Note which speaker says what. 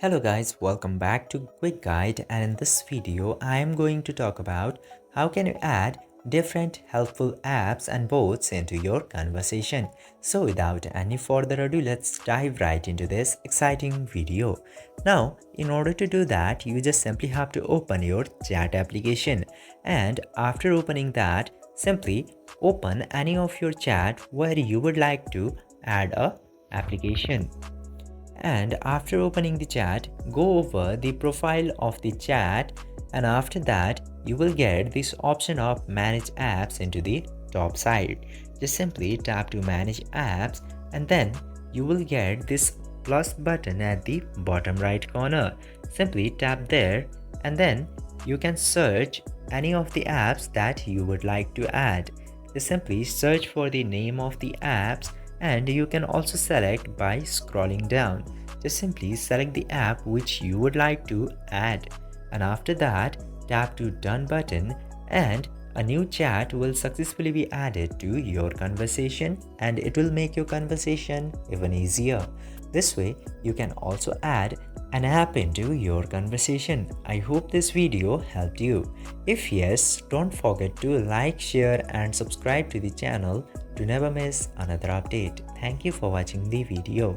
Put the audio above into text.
Speaker 1: Hello guys, welcome back to Quick Guide, and in this video I am going to talk about how can you add different helpful apps and bots into your conversation. So without any further ado, let's dive right into this exciting video. Now, in order to do that, you just simply have to open your chat application, and after opening that, simply open any of your chat where you would like to add a application. And after opening the chat, go over the profile of the chat, and after that you will get this option of manage apps into the top side. Just simply tap to manage apps, and then you will get this plus button at the bottom right corner. Simply tap there, and then you can search any of the apps that you would like to add. Just simply search for the name of the apps, and you can also select by scrolling down. Just simply select the app which you would like to add, and after that tap to done button, and a new chat will successfully be added to your conversation, and it will make your conversation even easier. This way you can also add an app into your conversation. I hope this video helped you. If yes, don't forget to like, share and subscribe to the channel to never miss another update. Thank you for watching the video.